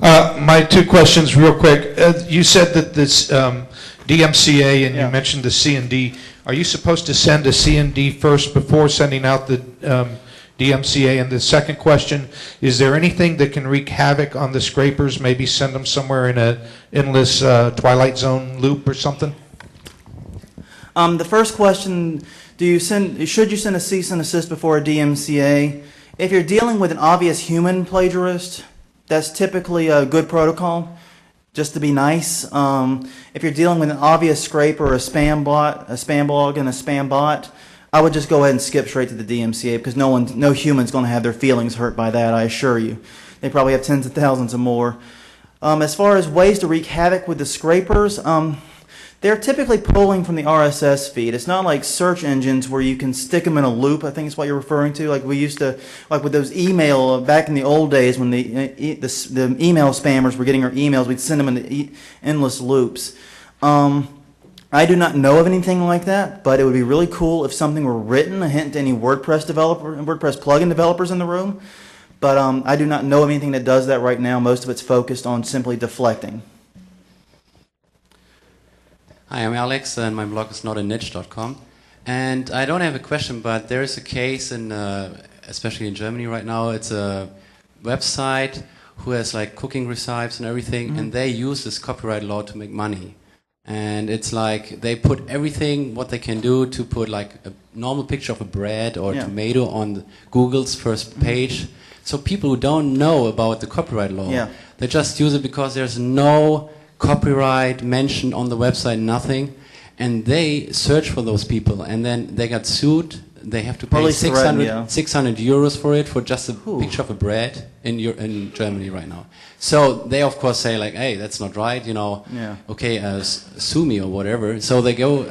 My two questions real quick. You said that this DMCA, and Yeah. you mentioned the C&D. Are you supposed to send a C&D first before sending out the DMCA? And the second question, is there anything that can wreak havoc on the scrapers? Maybe send them somewhere in a endless Twilight Zone loop or something? The first question, should you send a cease and desist before a DMCA? If you're dealing with an obvious human plagiarist, that's typically a good protocol, just to be nice. If you're dealing with an obvious scraper or a spam blog and a spam bot, I would just go ahead and skip straight to the DMCA because no human's going to have their feelings hurt by that, I assure you. They probably have tens of thousands or more. As far as ways to wreak havoc with the scrapers, they're typically pulling from the RSS feed. It's not like search engines where you can stick them in a loop, I think is what you're referring to. Like we used to, like with those email, back in the old days when the email spammers were getting our emails, we'd send them in endless loops. I do not know of anything like that, but it would be really cool if something were written, a hint to any WordPress plugin developers in the room. But I do not know of anything that does that right now. Most of it's focused on simply deflecting. Hi, I'm Alex, and my blog is notanitch.com. And I don't have a question, but there is a case, especially in Germany right now. It's a website who has like cooking recipes and everything, and they use this copyright law to make money. And it's like they put everything what they can do to put like a normal picture of a bread or tomato on Google's first page. So people who don't know about the copyright law, they just use it because there's no copyright mentioned on the website, nothing, and they search for those people, and then they got sued. They have to pay 600 euros for it, for just a picture of a bread in Germany right now. So they of course say like, hey, that's not right, you know, okay, sue me or whatever. So they go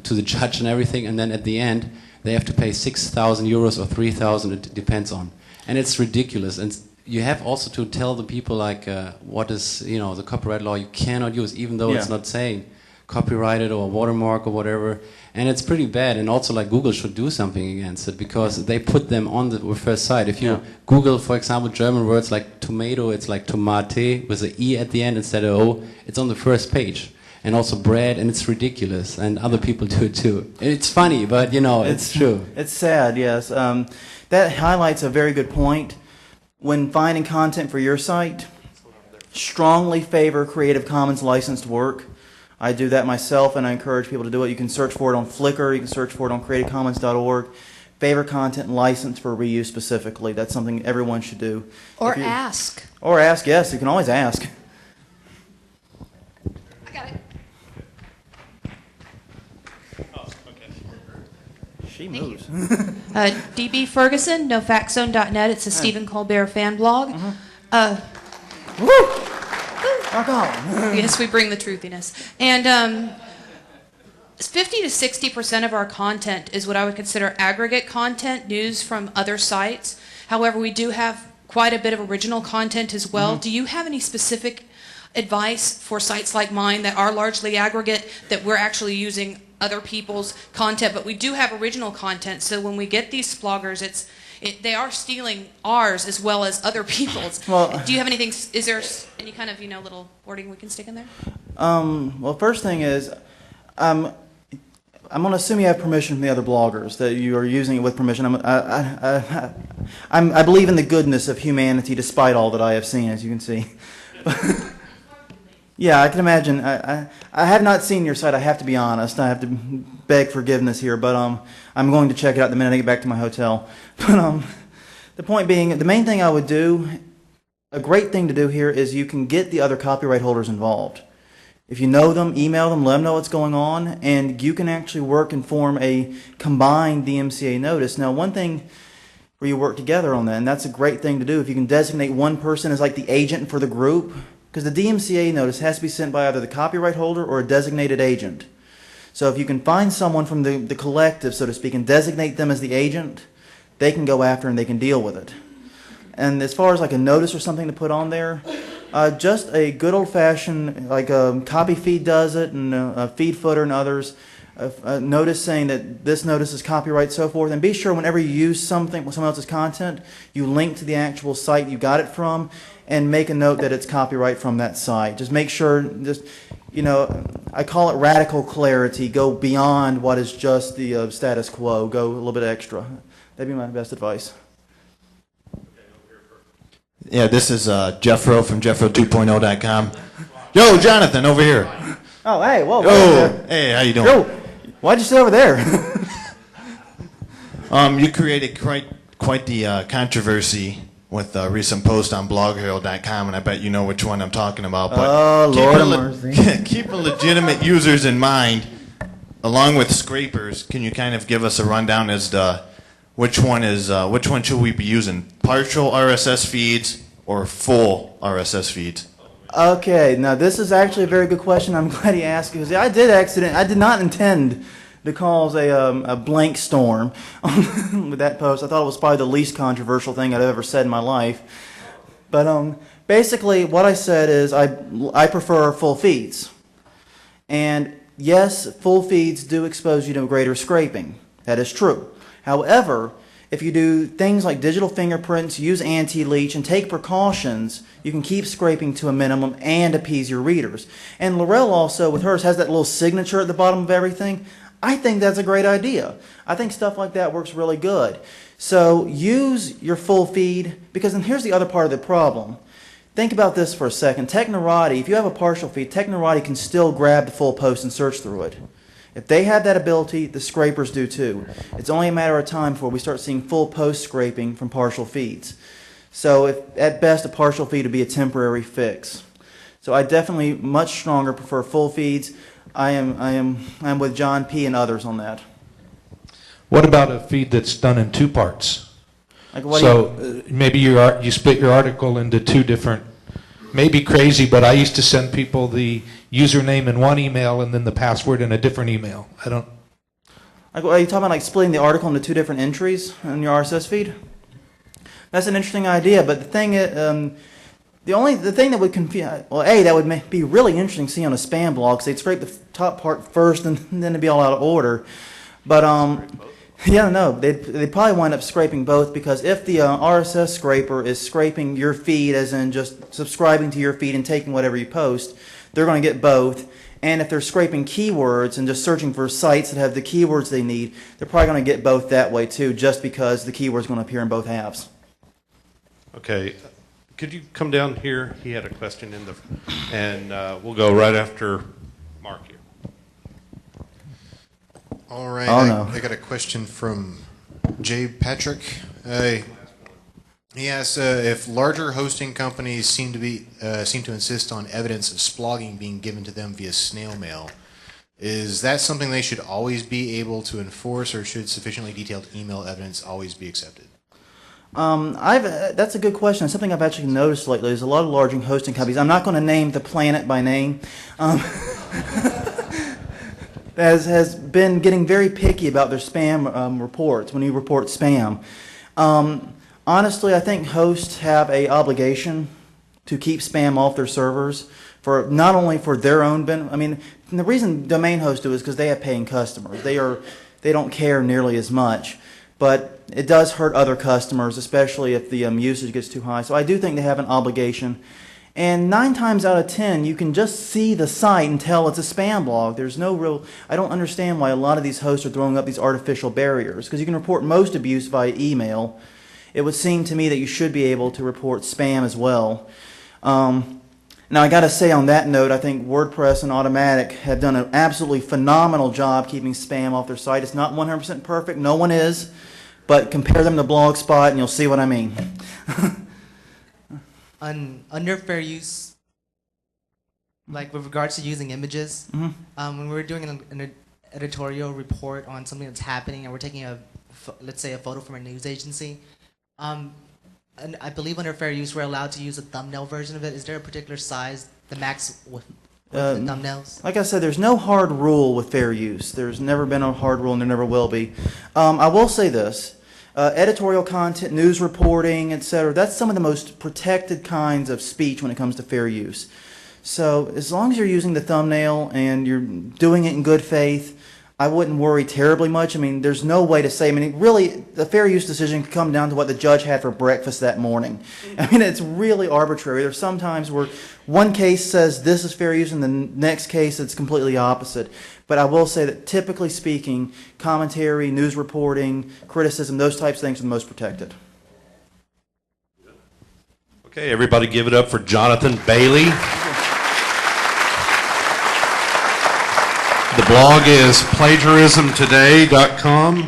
to the judge and everything, and then at the end they have to pay 6,000 euros or 3,000, it depends on, and it's ridiculous. And you have also to tell the people like what is, you know, the copyright law you cannot use, even though it's not saying copyrighted or watermark or whatever, and it's pretty bad. And also like Google should do something against it because they put them on the first site. If you Google, for example, German words like tomato, it's like tomate with an E at the end instead of O. It's on the first page. And also bread, and it's ridiculous, and other people do it too. It's funny, but you know, it's true. It's sad, yes. That highlights a very good point. When finding content for your site, strongly favor Creative Commons licensed work. I do that myself, and I encourage people to do it. You can search for it on Flickr. You can search for it on creativecommons.org. Favor content and license for reuse specifically. That's something everyone should do. Or ask. Or ask, yes. You can always ask. I got it. She moves. DB Ferguson, nofactzone.net. It's a Stephen Colbert fan blog. Woo! Rock on. Yes, we bring the truthiness. And 50 to 60% of our content is what I would consider aggregate content, news from other sites. However, we do have quite a bit of original content as well. Do you have any specific advice for sites like mine that are largely aggregate, that we're actually using other people's content, but we do have original content, so when we get these bloggers, they are stealing ours as well as other people's. Well, do you have anything, is there any kind of, little wording we can stick in there? Well, first thing is, I'm going to assume you have permission from the other bloggers, that you are using it with permission. I believe in the goodness of humanity despite all that I have seen, as you can see. Yeah, I can imagine. I have not seen your site, I have to be honest. I have to beg forgiveness here, but I'm going to check it out the minute I get back to my hotel. But the point being, the main thing I would do, a great thing to do here is you can get the other copyright holders involved. If you know them, email them, let them know what's going on, and you can actually work and form a combined DMCA notice. Now, one thing where you work together on that, and that's a great thing to do, if you can designate one person as like the agent for the group, because the DMCA notice has to be sent by either the copyright holder or a designated agent. So if you can find someone from the collective, so to speak, and designate them as the agent, they can go after and they can deal with it. And as far as like a notice or something to put on there, just a good old-fashioned, like Copy Feed does it, and Feed Footer and others, a notice saying that this notice is copyright, so forth. And be sure whenever you use something with someone else's content, you link to the actual site you got it from, and make a note that it's copyright from that site. Just make sure, I call it radical clarity. Go beyond what is just the status quo. Go a little bit extra. That'd be my best advice. Yeah, this is Jeffro from Jeffro2.0.com. Yo, Jonathan, over here. Oh, hey, whoa. Oh, hey, how you doing? Yo, why'd you sit over there? You created quite the controversy with a recent post on bloghero.com, and I bet you know which one I'm talking about. But oh, Lord have mercy. Keeping legitimate users in mind, along with scrapers, can you kind of give us a rundown as to which one should we be using? Partial RSS feeds or full RSS feeds? Okay, now this is actually a very good question. I'm glad you asked, because I did not intend to cause a blank storm with that post. I thought it was probably the least controversial thing I've ever said in my life. But basically what I said is I prefer full feeds. And yes, full feeds do expose you to greater scraping. That is true. However, if you do things like digital fingerprints, use anti-leach, and take precautions, you can keep scraping to a minimum and appease your readers. And Laurel also, with hers, has that little signature at the bottom of everything. I think that's a great idea. I think stuff like that works really good. So use your full feed, because, and here's the other part of the problem. Think about this for a second. Technorati, if you have a partial feed, Technorati can still grab the full post and search through it. If they have that ability, the scrapers do too. It's only a matter of time before we start seeing full post scraping from partial feeds. So at best, a partial feed would be a temporary fix. So I definitely much stronger prefer full feeds. I'm with John P. and others on that. What about a feed that's done in two parts? Like maybe you split your article into two different, maybe crazy, but I used to send people the username in one email and then the password in a different email. Are you talking about like splitting the article into two different entries in your RSS feed? That's an interesting idea, but the thing is, the thing that would confuse, well, that would be really interesting to see on a spam blog, because they'd scrape the top part first and then it'd be all out of order. But yeah, no, they'd probably wind up scraping both, because if the RSS scraper is scraping your feed, as in just subscribing to your feed and taking whatever you post, they're going to get both. And if they're scraping keywords and just searching for sites that have the keywords they need, they're probably going to get both that way too, just because the keyword's going to appear in both halves. Okay. Could you come down here? He had a question and we'll go right after Mark here. All right. Oh, no. I got a question from Jay Patrick. He asks if larger hosting companies seem to insist on evidence of splogging being given to them via snail mail. Is that something they should always be able to enforce, or should sufficiently detailed email evidence always be accepted? That's a good question. It's something I've actually noticed lately. There's a lot of large hosting companies. I'm not going to name the planet by name. Has been getting very picky about their spam reports when you report spam. Honestly, I think hosts have an obligation to keep spam off their servers, for not only for their own benefit. I mean, the reason domain hosts do it is because they have paying customers. They don't care nearly as much, but it does hurt other customers, especially if the usage gets too high. So I do think they have an obligation. And 9 times out of 10, you can just see the site and tell it's a spam blog. There's no real, I don't understand why a lot of these hosts are throwing up these artificial barriers, because you can report most abuse via email. It would seem to me that you should be able to report spam as well. Now, I got to say on that note, I think WordPress and Automatic have done an absolutely phenomenal job keeping spam off their site. It's not 100% perfect. No one is. But compare them to Blogspot and you'll see what I mean. Under fair use, like with regards to using images, when we're doing an editorial report on something that's happening and we're taking let's say a photo from a news agency, and I believe under fair use we're allowed to use a thumbnail version of it. Is there a particular size, the max with the thumbnails? Like I said, there's no hard rule with fair use. There's never been a hard rule and there never will be. I will say this. Editorial content, news reporting, etc., that's some of the most protected kinds of speech when it comes to fair use. So as long as you're using the thumbnail and you're doing it in good faith, I wouldn't worry terribly much. I mean, there's no way to say. I mean, really, the fair use decision could come down to what the judge had for breakfast that morning. I mean, it's really arbitrary. There's some times where one case says this is fair use, and the next case it's completely opposite. But I will say that typically speaking, commentary, news reporting, criticism, those types of things are the most protected. Okay, everybody give it up for Jonathan Bailey. The blog is plagiarismtoday.com.